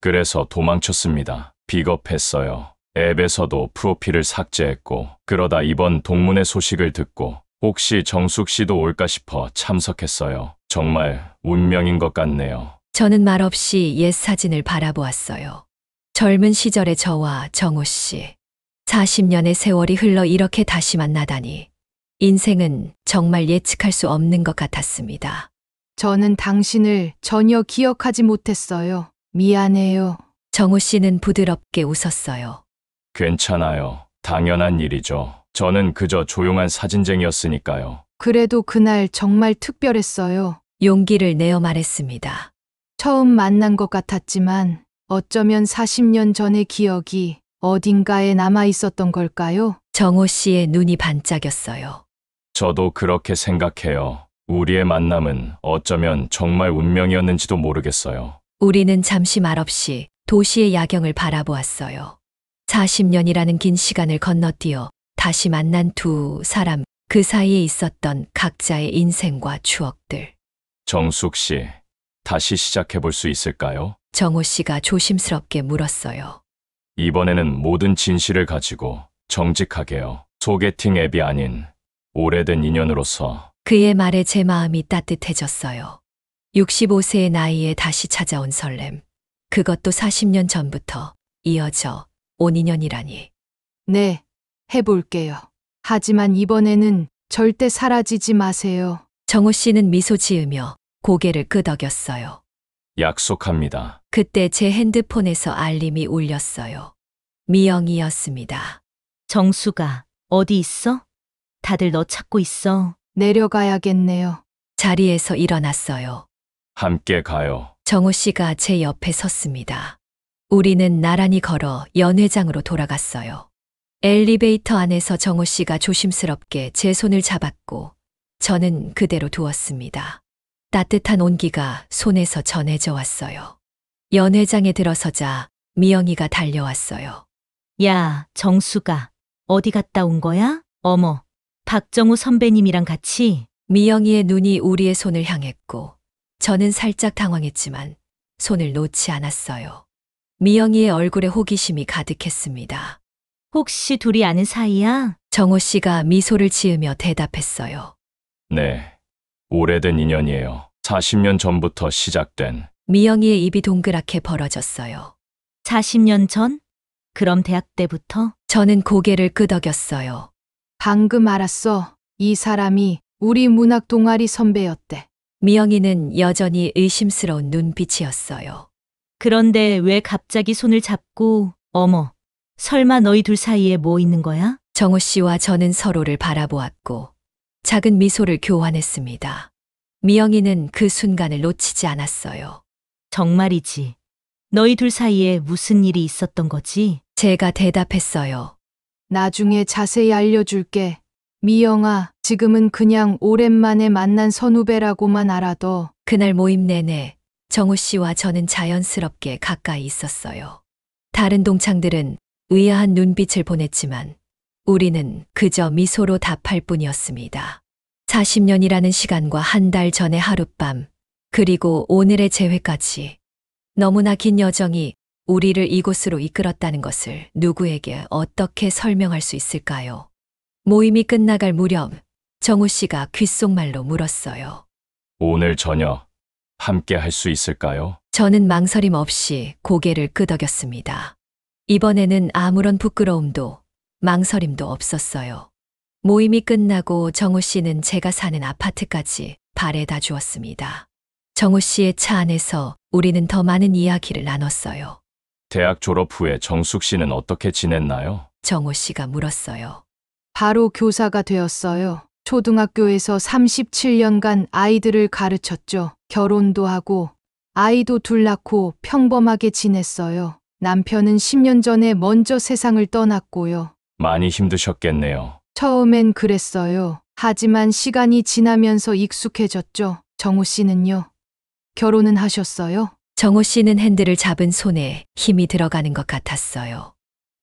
그래서 도망쳤습니다. 비겁했어요. 앱에서도 프로필을 삭제했고 그러다 이번 동문회 소식을 듣고 혹시 정숙 씨도 올까 싶어 참석했어요. 정말 운명인 것 같네요. 저는 말없이 옛 사진을 바라보았어요. 젊은 시절의 저와 정호 씨. 40년의 세월이 흘러 이렇게 다시 만나다니. 인생은 정말 예측할 수 없는 것 같았습니다. 저는 당신을 전혀 기억하지 못했어요. 미안해요. 정호 씨는 부드럽게 웃었어요. 괜찮아요. 당연한 일이죠. 저는 그저 조용한 사진쟁이였으니까요. 그래도 그날 정말 특별했어요. 용기를 내어 말했습니다. 처음 만난 것 같았지만 어쩌면 40년 전의 기억이 어딘가에 남아 있었던 걸까요? 정호 씨의 눈이 반짝였어요. 저도 그렇게 생각해요. 우리의 만남은 어쩌면 정말 운명이었는지도 모르겠어요. 우리는 잠시 말없이 도시의 야경을 바라보았어요. 40년이라는 긴 시간을 건너뛰어 다시 만난 두 사람, 그 사이에 있었던 각자의 인생과 추억들. 정숙 씨, 다시 시작해 볼 수 있을까요? 정호 씨가 조심스럽게 물었어요. 이번에는 모든 진실을 가지고 정직하게요. 소개팅 앱이 아닌 오래된 인연으로서. 그의 말에 제 마음이 따뜻해졌어요. 65세의 나이에 다시 찾아온 설렘. 그것도 40년 전부터 이어져 온 인연이라니. 네, 해볼게요. 하지만 이번에는 절대 사라지지 마세요. 정호 씨는 미소 지으며 고개를 끄덕였어요. 약속합니다. 그때 제 핸드폰에서 알림이 울렸어요. 미영이었습니다. 정수가 어디 있어? 다들 너 찾고 있어. 내려가야겠네요. 자리에서 일어났어요. 함께 가요. 정호 씨가 제 옆에 섰습니다. 우리는 나란히 걸어 연회장으로 돌아갔어요. 엘리베이터 안에서 정호 씨가 조심스럽게 제 손을 잡았고 저는 그대로 두었습니다. 따뜻한 온기가 손에서 전해져 왔어요. 연회장에 들어서자 미영이가 달려왔어요. 야, 정수가 어디 갔다 온 거야? 어머, 박정우 선배님이랑 같이? 미영이의 눈이 우리의 손을 향했고 저는 살짝 당황했지만 손을 놓지 않았어요. 미영이의 얼굴에 호기심이 가득했습니다. 혹시 둘이 아는 사이야? 정호 씨가 미소를 지으며 대답했어요. 네. 오래된 인연이에요. 40년 전부터 시작된. 미영이의 입이 동그랗게 벌어졌어요. 40년 전? 그럼 대학 때부터? 저는 고개를 끄덕였어요. 방금 알았어. 이 사람이 우리 문학 동아리 선배였대. 미영이는 여전히 의심스러운 눈빛이었어요. 그런데 왜 갑자기 손을 잡고, 어머, 설마 너희 둘 사이에 뭐 있는 거야? 정호 씨와 저는 서로를 바라보았고 작은 미소를 교환했습니다. 미영이는 그 순간을 놓치지 않았어요. 정말이지. 너희 둘 사이에 무슨 일이 있었던 거지? 제가 대답했어요. 나중에 자세히 알려줄게. 미영아, 지금은 그냥 오랜만에 만난 선후배라고만 알아둬. 그날 모임 내내 정호 씨와 저는 자연스럽게 가까이 있었어요. 다른 동창들은 의아한 눈빛을 보냈지만 우리는 그저 미소로 답할 뿐이었습니다. 40년이라는 시간과 한 달 전의 하룻밤, 그리고 오늘의 재회까지 너무나 긴 여정이 우리를 이곳으로 이끌었다는 것을 누구에게 어떻게 설명할 수 있을까요? 모임이 끝나갈 무렵 정우 씨가 귓속말로 물었어요. 오늘 저녁 함께 할 수 있을까요? 저는 망설임 없이 고개를 끄덕였습니다. 이번에는 아무런 부끄러움도 망설임도 없었어요. 모임이 끝나고 정우 씨는 제가 사는 아파트까지 바래다 주었습니다. 정우 씨의 차 안에서 우리는 더 많은 이야기를 나눴어요. 대학 졸업 후에 정숙 씨는 어떻게 지냈나요? 정우 씨가 물었어요. 바로 교사가 되었어요. 초등학교에서 37년간 아이들을 가르쳤죠. 결혼도 하고 아이도 둘 낳고 평범하게 지냈어요. 남편은 10년 전에 먼저 세상을 떠났고요. 많이 힘드셨겠네요. 처음엔 그랬어요. 하지만 시간이 지나면서 익숙해졌죠. 정우 씨는요? 결혼은 하셨어요? 정우 씨는 핸들을 잡은 손에 힘이 들어가는 것 같았어요.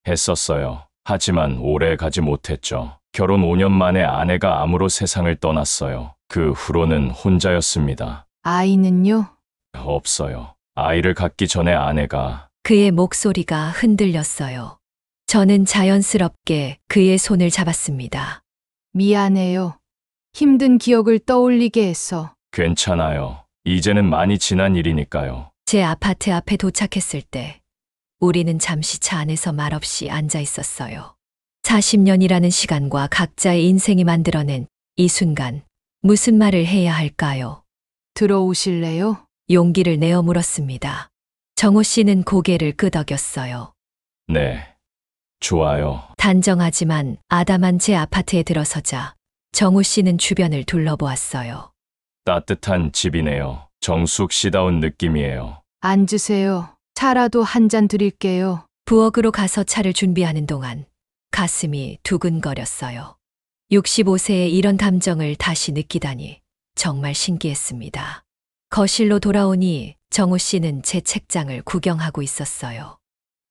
했었어요. 하지만 오래 가지 못했죠. 결혼 5년 만에 아내가 암으로 세상을 떠났어요. 그 후로는 혼자였습니다. 아이는요? 없어요. 아이를 갖기 전에 아내가 그의 목소리가 흔들렸어요. 저는 자연스럽게 그의 손을 잡았습니다. 미안해요. 힘든 기억을 떠올리게 해서. 괜찮아요. 이제는 많이 지난 일이니까요. 제 아파트 앞에 도착했을 때 우리는 잠시 차 안에서 말없이 앉아 있었어요. 40년이라는 시간과 각자의 인생이 만들어낸 이 순간, 무슨 말을 해야 할까요? 들어오실래요? 용기를 내어 물었습니다. 정호 씨는 고개를 끄덕였어요. 네. 좋아요. 단정하지만 아담한 제 아파트에 들어서자 정호 씨는 주변을 둘러보았어요. 따뜻한 집이네요. 정숙 씨다운 느낌이에요. 앉으세요. 차라도 한 잔 드릴게요. 부엌으로 가서 차를 준비하는 동안 가슴이 두근거렸어요. 65세에 이런 감정을 다시 느끼다니 정말 신기했습니다. 거실로 돌아오니 정호 씨는 제 책장을 구경하고 있었어요.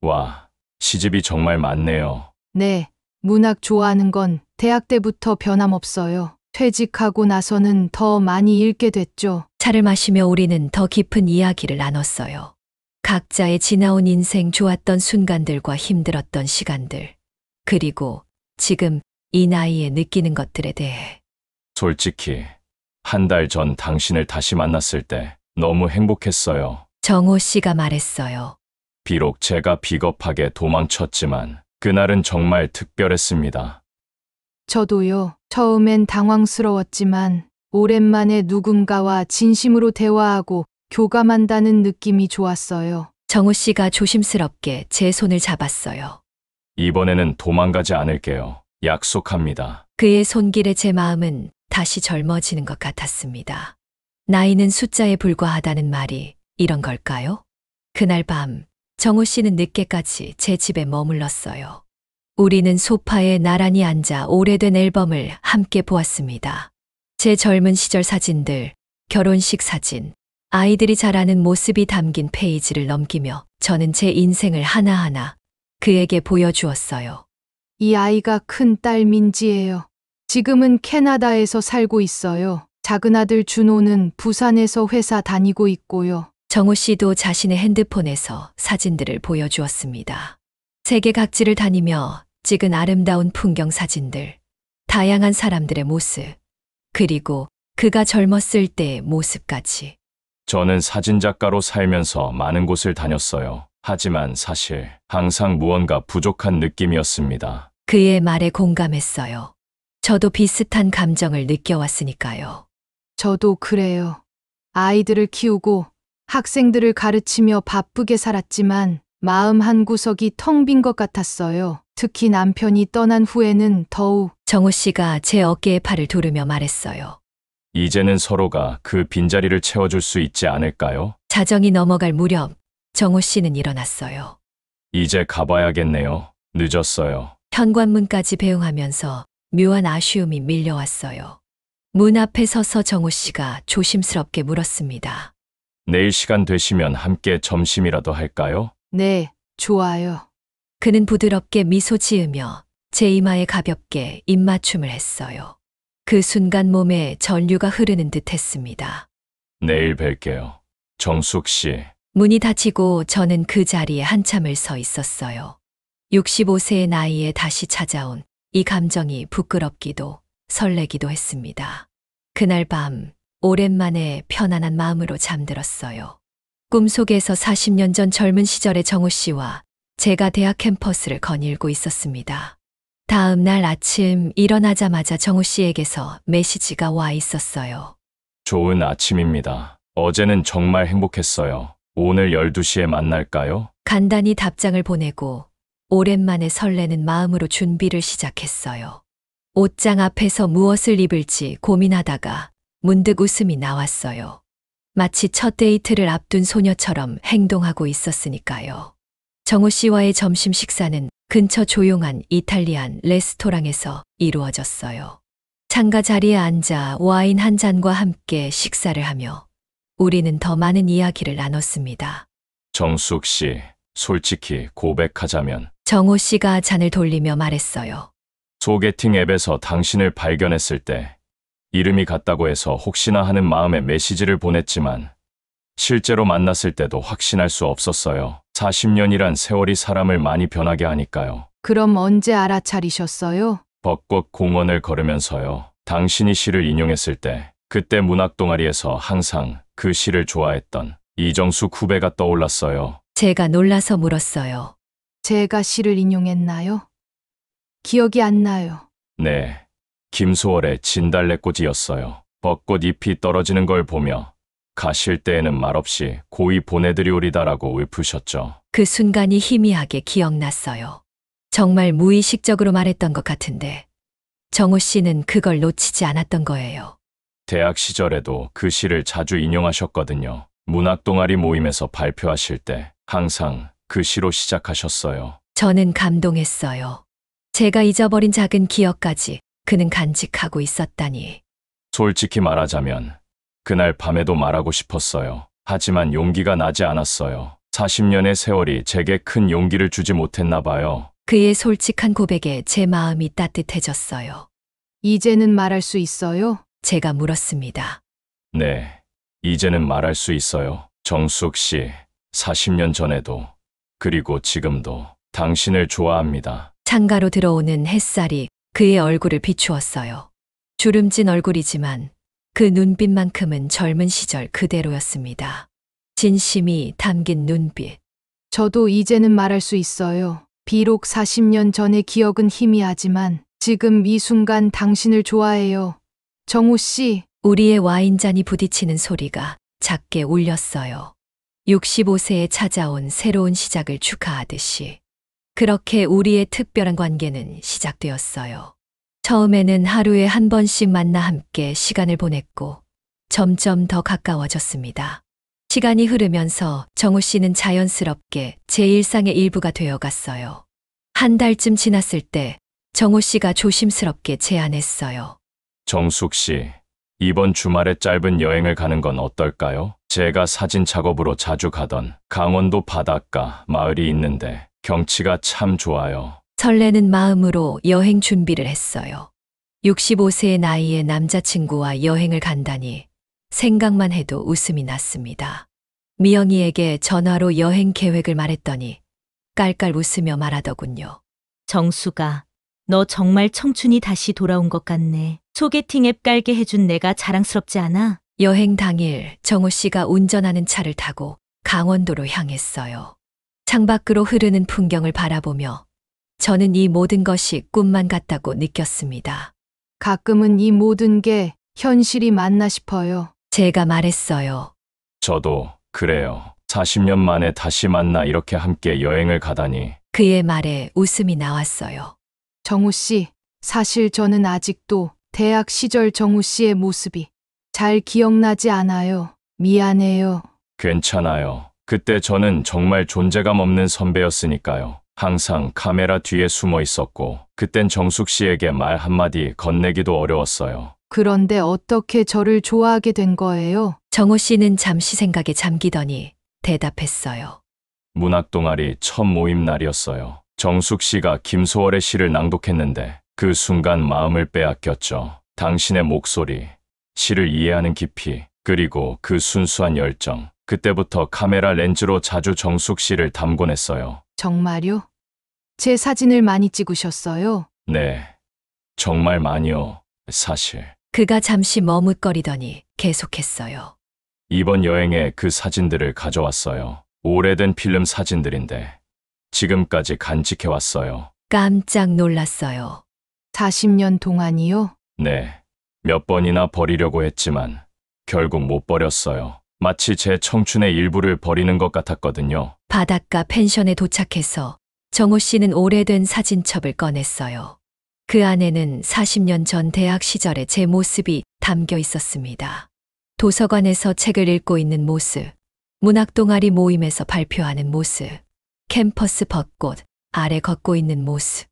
와, 시집이 정말 많네요. 네, 문학 좋아하는 건 대학 때부터 변함없어요. 퇴직하고 나서는 더 많이 읽게 됐죠. 차를 마시며 우리는 더 깊은 이야기를 나눴어요. 각자의 지나온 인생 좋았던 순간들과 힘들었던 시간들, 그리고 지금 이 나이에 느끼는 것들에 대해. 솔직히 한 달 전 당신을 다시 만났을 때 너무 행복했어요. 정호 씨가 말했어요. 비록 제가 비겁하게 도망쳤지만 그날은 정말 특별했습니다. 저도요. 처음엔 당황스러웠지만 오랜만에 누군가와 진심으로 대화하고 교감한다는 느낌이 좋았어요. 정호 씨가 조심스럽게 제 손을 잡았어요. 이번에는 도망가지 않을게요. 약속합니다. 그의 손길에 제 마음은 다시 젊어지는 것 같았습니다. 나이는 숫자에 불과하다는 말이 이런 걸까요? 그날 밤 정호 씨는 늦게까지 제 집에 머물렀어요. 우리는 소파에 나란히 앉아 오래된 앨범을 함께 보았습니다. 제 젊은 시절 사진들, 결혼식 사진, 아이들이 자라는 모습이 담긴 페이지를 넘기며 저는 제 인생을 하나하나 그에게 보여주었어요. 이 아이가 큰 딸 민지예요. 지금은 캐나다에서 살고 있어요. 작은 아들 준호는 부산에서 회사 다니고 있고요. 정호 씨도 자신의 핸드폰에서 사진들을 보여주었습니다. 세계 각지를 다니며 찍은 아름다운 풍경 사진들, 다양한 사람들의 모습, 그리고 그가 젊었을 때의 모습까지. 저는 사진작가로 살면서 많은 곳을 다녔어요. 하지만 사실 항상 무언가 부족한 느낌이었습니다. 그의 말에 공감했어요. 저도 비슷한 감정을 느껴왔으니까요. 저도 그래요. 아이들을 키우고 학생들을 가르치며 바쁘게 살았지만 마음 한구석이 텅 빈 것 같았어요. 특히 남편이 떠난 후에는 더욱. 정호 씨가 제 어깨에 팔을 두르며 말했어요. 이제는 서로가 그 빈자리를 채워줄 수 있지 않을까요? 자정이 넘어갈 무렵 정호 씨는 일어났어요. 이제 가봐야겠네요. 늦었어요. 현관문까지 배웅하면서 묘한 아쉬움이 밀려왔어요. 문 앞에 서서 정호 씨가 조심스럽게 물었습니다. 내일 시간 되시면 함께 점심이라도 할까요? 네, 좋아요. 그는 부드럽게 미소 지으며 제 이마에 가볍게 입맞춤을 했어요. 그 순간 몸에 전류가 흐르는 듯 했습니다. 내일 뵐게요. 정숙 씨. 문이 닫히고 저는 그 자리에 한참을 서 있었어요. 65세의 나이에 다시 찾아온 이 감정이 부끄럽기도 설레기도 했습니다. 그날 밤 오랜만에 편안한 마음으로 잠들었어요. 꿈속에서 40년 전 젊은 시절의 정호 씨와 제가 대학 캠퍼스를 거닐고 있었습니다. 다음 날 아침 일어나자마자 정호 씨에게서 메시지가 와 있었어요. 좋은 아침입니다. 어제는 정말 행복했어요. 오늘 12시에 만날까요? 간단히 답장을 보내고 오랜만에 설레는 마음으로 준비를 시작했어요. 옷장 앞에서 무엇을 입을지 고민하다가 문득 웃음이 나왔어요. 마치 첫 데이트를 앞둔 소녀처럼 행동하고 있었으니까요. 정호 씨와의 점심 식사는 근처 조용한 이탈리안 레스토랑에서 이루어졌어요. 창가 자리에 앉아 와인 한 잔과 함께 식사를 하며 우리는 더 많은 이야기를 나눴습니다. 정숙 씨, 솔직히 고백하자면 정호 씨가 잔을 돌리며 말했어요. 소개팅 앱에서 당신을 발견했을 때 이름이 같다고 해서 혹시나 하는 마음에 메시지를 보냈지만 실제로 만났을 때도 확신할 수 없었어요. 40년이란 세월이 사람을 많이 변하게 하니까요. 그럼 언제 알아차리셨어요? 벚꽃 공원을 걸으면서요. 당신이 시를 인용했을 때 그때 문학 동아리에서 항상 그 시를 좋아했던 이정숙 후배가 떠올랐어요. 제가 놀라서 물었어요. 제가 시를 인용했나요? 기억이 안 나요. 네, 김소월의 진달래꽃이었어요. 벚꽃 잎이 떨어지는 걸 보며 가실 때에는 말없이 고이 보내드리오리다라고 읊으셨죠. 그 순간이 희미하게 기억났어요. 정말 무의식적으로 말했던 것 같은데 정호 씨는 그걸 놓치지 않았던 거예요. 대학 시절에도 그 시를 자주 인용하셨거든요. 문학 동아리 모임에서 발표하실 때 항상 그 시로 시작하셨어요. 저는 감동했어요. 제가 잊어버린 작은 기억까지 그는 간직하고 있었다니. 솔직히 말하자면 그날 밤에도 말하고 싶었어요. 하지만 용기가 나지 않았어요. 40년의 세월이 제게 큰 용기를 주지 못했나 봐요. 그의 솔직한 고백에 제 마음이 따뜻해졌어요. 이제는 말할 수 있어요? 제가 물었습니다. 네, 이제는 말할 수 있어요. 정숙 씨, 40년 전에도, 그리고 지금도 당신을 좋아합니다. 창가로 들어오는 햇살이 그의 얼굴을 비추었어요. 주름진 얼굴이지만 그 눈빛만큼은 젊은 시절 그대로였습니다. 진심이 담긴 눈빛. 저도 이제는 말할 수 있어요. 비록 40년 전의 기억은 희미하지만 지금 이 순간 당신을 좋아해요. 정우 씨, 우리의 와인잔이 부딪히는 소리가 작게 울렸어요. 65세에 찾아온 새로운 시작을 축하하듯이. 그렇게 우리의 특별한 관계는 시작되었어요. 처음에는 하루에 한 번씩 만나 함께 시간을 보냈고 점점 더 가까워졌습니다. 시간이 흐르면서 정우 씨는 자연스럽게 제 일상의 일부가 되어 갔어요. 한 달쯤 지났을 때 정우 씨가 조심스럽게 제안했어요. 정숙 씨, 이번 주말에 짧은 여행을 가는 건 어떨까요? 제가 사진 작업으로 자주 가던 강원도 바닷가 마을이 있는데 경치가 참 좋아요. 설레는 마음으로 여행 준비를 했어요. 65세의 나이에 남자친구와 여행을 간다니 생각만 해도 웃음이 났습니다. 미영이에게 전화로 여행 계획을 말했더니 깔깔 웃으며 말하더군요. 정수가, 너 정말 청춘이 다시 돌아온 것 같네. 소개팅 앱 깔게 해준 내가 자랑스럽지 않아? 여행 당일 정우 씨가 운전하는 차를 타고 강원도로 향했어요. 창밖으로 흐르는 풍경을 바라보며 저는 이 모든 것이 꿈만 같다고 느꼈습니다. 가끔은 이 모든 게 현실이 맞나 싶어요. 제가 말했어요. 저도 그래요. 40년 만에 다시 만나 이렇게 함께 여행을 가다니. 그의 말에 웃음이 나왔어요. 정우 씨, 사실 저는 아직도 대학 시절 정우 씨의 모습이 잘 기억나지 않아요. 미안해요. 괜찮아요. 그때 저는 정말 존재감 없는 선배였으니까요. 항상 카메라 뒤에 숨어 있었고, 그땐 정숙 씨에게 말 한마디 건네기도 어려웠어요. 그런데 어떻게 저를 좋아하게 된 거예요? 정우 씨는 잠시 생각에 잠기더니 대답했어요. 문학 동아리 첫 모임 날이었어요. 정숙 씨가 김소월의 시를 낭독했는데 그 순간 마음을 빼앗겼죠. 당신의 목소리, 시를 이해하는 깊이, 그리고 그 순수한 열정. 그때부터 카메라 렌즈로 자주 정숙 씨를 담곤 했어요. 정말요? 제 사진을 많이 찍으셨어요? 네, 정말 많이요. 사실 그가 잠시 머뭇거리더니 계속했어요. 이번 여행에 그 사진들을 가져왔어요. 오래된 필름 사진들인데 지금까지 간직해왔어요. 깜짝 놀랐어요. 40년 동안이요? 네, 몇 번이나 버리려고 했지만 결국 못 버렸어요. 마치 제 청춘의 일부를 버리는 것 같았거든요. 바닷가 펜션에 도착해서 정우 씨는 오래된 사진첩을 꺼냈어요. 그 안에는 40년 전 대학 시절의 제 모습이 담겨 있었습니다. 도서관에서 책을 읽고 있는 모습, 문학동아리 모임에서 발표하는 모습, 캠퍼스 벚꽃 아래 걷고 있는 모습.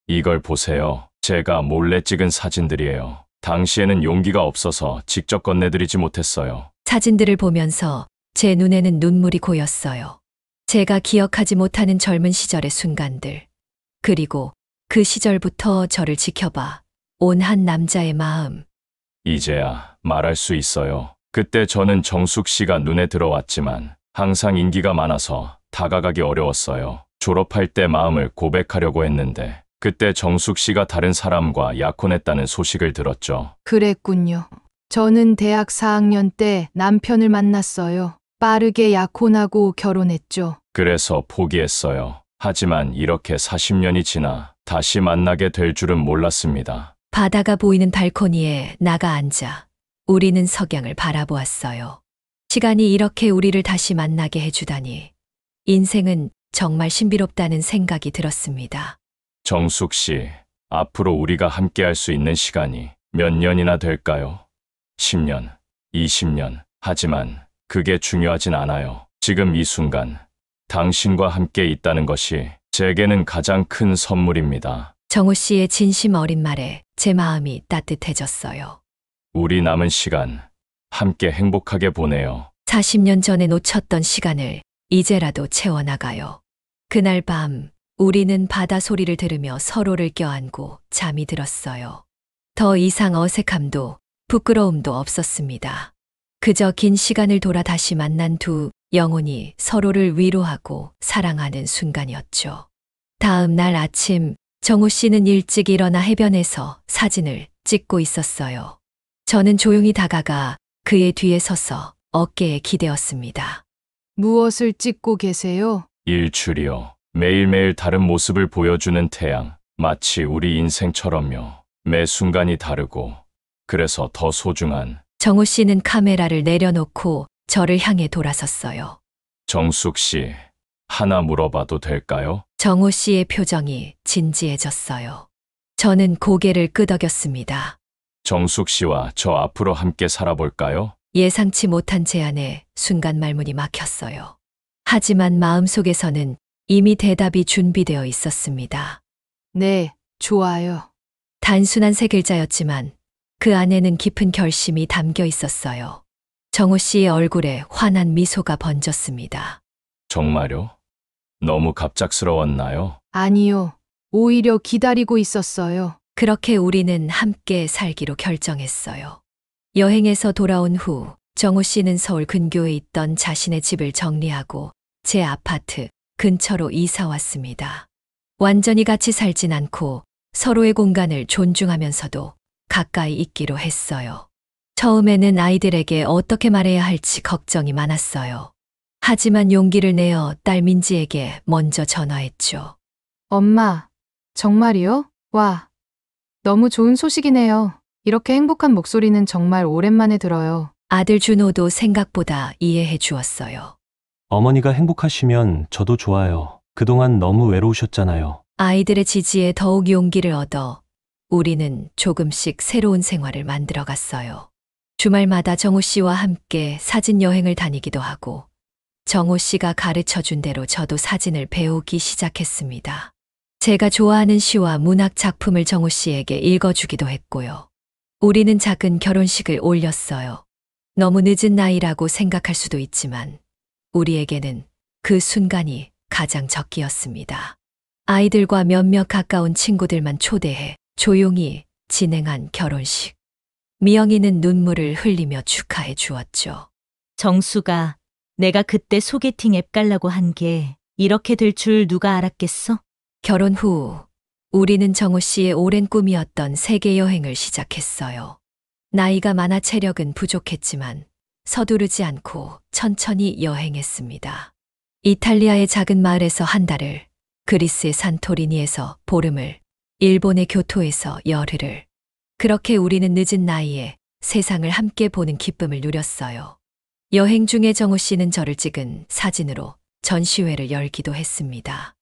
이걸 보세요. 제가 몰래 찍은 사진들이에요. 당시에는 용기가 없어서 직접 건네드리지 못했어요. 사진들을 보면서 제 눈에는 눈물이 고였어요. 제가 기억하지 못하는 젊은 시절의 순간들, 그리고 그 시절부터 저를 지켜봐 온 한 남자의 마음. 이제야 말할 수 있어요. 그때 저는 정숙 씨가 눈에 들어왔지만 항상 인기가 많아서 다가가기 어려웠어요. 졸업할 때 마음을 고백하려고 했는데 그때 정숙 씨가 다른 사람과 약혼했다는 소식을 들었죠. 그랬군요. 저는 대학 4학년 때 남편을 만났어요. 빠르게 약혼하고 결혼했죠. 그래서 포기했어요. 하지만 이렇게 40년이 지나 다시 만나게 될 줄은 몰랐습니다. 바다가 보이는 발코니에 나가 앉아 우리는 석양을 바라보았어요. 시간이 이렇게 우리를 다시 만나게 해주다니 인생은 정말 신비롭다는 생각이 들었습니다. 정숙 씨, 앞으로 우리가 함께 할 수 있는 시간이 몇 년이나 될까요? 10년, 20년. 하지만 그게 중요하진 않아요. 지금 이 순간 당신과 함께 있다는 것이 제게는 가장 큰 선물입니다. 정우 씨의 진심 어린 말에 제 마음이 따뜻해졌어요. 우리 남은 시간 함께 행복하게 보내요. 40년 전에 놓쳤던 시간을 이제라도 채워나가요. 그날 밤 우리는 바다 소리를 들으며 서로를 껴안고 잠이 들었어요. 더 이상 어색함도 부끄러움도 없었습니다. 그저 긴 시간을 돌아 다시 만난 두 영혼이 서로를 위로하고 사랑하는 순간이었죠. 다음 날 아침 정호 씨는 일찍 일어나 해변에서 사진을 찍고 있었어요. 저는 조용히 다가가 그의 뒤에 서서 어깨에 기대었습니다. 무엇을 찍고 계세요? 일출이요. 매일매일 다른 모습을 보여주는 태양. 마치 우리 인생처럼요. 매 순간이 다르고 그래서 더 소중한. 정호 씨는 카메라를 내려놓고 저를 향해 돌아섰어요. 정숙 씨, 하나 물어봐도 될까요? 정호 씨의 표정이 진지해졌어요. 저는 고개를 끄덕였습니다. 정숙 씨와 저 앞으로 함께 살아볼까요? 예상치 못한 제안에 순간 말문이 막혔어요. 하지만 마음속에서는 이미 대답이 준비되어 있었습니다. 네, 좋아요. 단순한 세 글자였지만 그 안에는 깊은 결심이 담겨 있었어요. 정호 씨의 얼굴에 환한 미소가 번졌습니다. 정말요? 너무 갑작스러웠나요? 아니요. 오히려 기다리고 있었어요. 그렇게 우리는 함께 살기로 결정했어요. 여행에서 돌아온 후 정호 씨는 서울 근교에 있던 자신의 집을 정리하고 제 아파트 근처로 이사 왔습니다. 완전히 같이 살진 않고 서로의 공간을 존중하면서도 가까이 있기로 했어요. 처음에는 아이들에게 어떻게 말해야 할지 걱정이 많았어요. 하지만 용기를 내어 딸 민지에게 먼저 전화했죠. 엄마, 정말이요? 와, 너무 좋은 소식이네요. 이렇게 행복한 목소리는 정말 오랜만에 들어요. 아들 준호도 생각보다 이해해 주었어요. 어머니가 행복하시면 저도 좋아요. 그동안 너무 외로우셨잖아요. 아이들의 지지에 더욱 용기를 얻어 우리는 조금씩 새로운 생활을 만들어 갔어요. 주말마다 정호 씨와 함께 사진 여행을 다니기도 하고 정호 씨가 가르쳐 준 대로 저도 사진을 배우기 시작했습니다. 제가 좋아하는 시와 문학 작품을 정호 씨에게 읽어주기도 했고요. 우리는 작은 결혼식을 올렸어요. 너무 늦은 나이라고 생각할 수도 있지만 우리에게는 그 순간이 가장 적기였습니다. 아이들과 몇몇 가까운 친구들만 초대해 조용히 진행한 결혼식. 미영이는 눈물을 흘리며 축하해 주었죠. 정수가 내가 그때 소개팅 앱 깔라고 한 게 이렇게 될 줄 누가 알았겠어? 결혼 후 우리는 정호 씨의 오랜 꿈이었던 세계 여행을 시작했어요. 나이가 많아 체력은 부족했지만 서두르지 않고 천천히 여행했습니다. 이탈리아의 작은 마을에서 한 달을, 그리스의 산토리니에서 보름을, 일본의 교토에서 열흘을. 그렇게 우리는 늦은 나이에 세상을 함께 보는 기쁨을 누렸어요. 여행 중에 정호 씨는 저를 찍은 사진으로 전시회를 열기도 했습니다.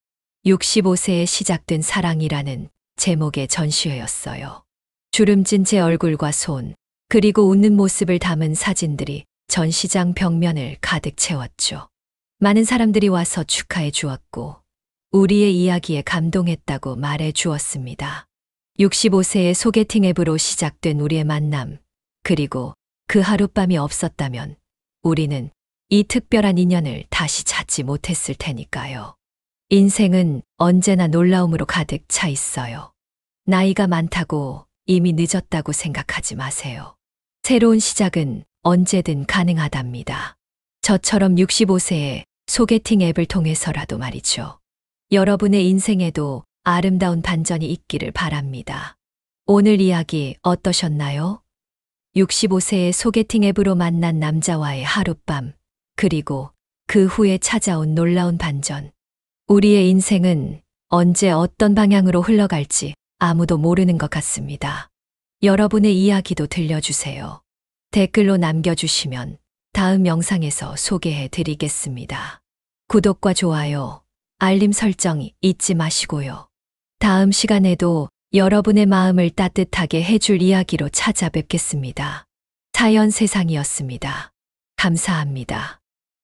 65세에 시작된 사랑이라는 제목의 전시회였어요. 주름진 제 얼굴과 손, 그리고 웃는 모습을 담은 사진들이 전시장 벽면을 가득 채웠죠. 많은 사람들이 와서 축하해 주었고 우리의 이야기에 감동했다고 말해 주었습니다. 65세의 소개팅 앱으로 시작된 우리의 만남, 그리고 그 하룻밤이 없었다면 우리는 이 특별한 인연을 다시 찾지 못했을 테니까요. 인생은 언제나 놀라움으로 가득 차 있어요. 나이가 많다고 이미 늦었다고 생각하지 마세요. 새로운 시작은 언제든 가능하답니다. 저처럼 65세에 소개팅 앱을 통해서라도 말이죠. 여러분의 인생에도 아름다운 반전이 있기를 바랍니다. 오늘 이야기 어떠셨나요? 65세의 소개팅 앱으로 만난 남자와의 하룻밤, 그리고 그 후에 찾아온 놀라운 반전. 우리의 인생은 언제 어떤 방향으로 흘러갈지 아무도 모르는 것 같습니다. 여러분의 이야기도 들려주세요. 댓글로 남겨주시면 다음 영상에서 소개해 드리겠습니다. 구독과 좋아요, 알림 설정 잊지 마시고요. 다음 시간에도 여러분의 마음을 따뜻하게 해줄 이야기로 찾아뵙겠습니다. 자연 세상이었습니다. 감사합니다.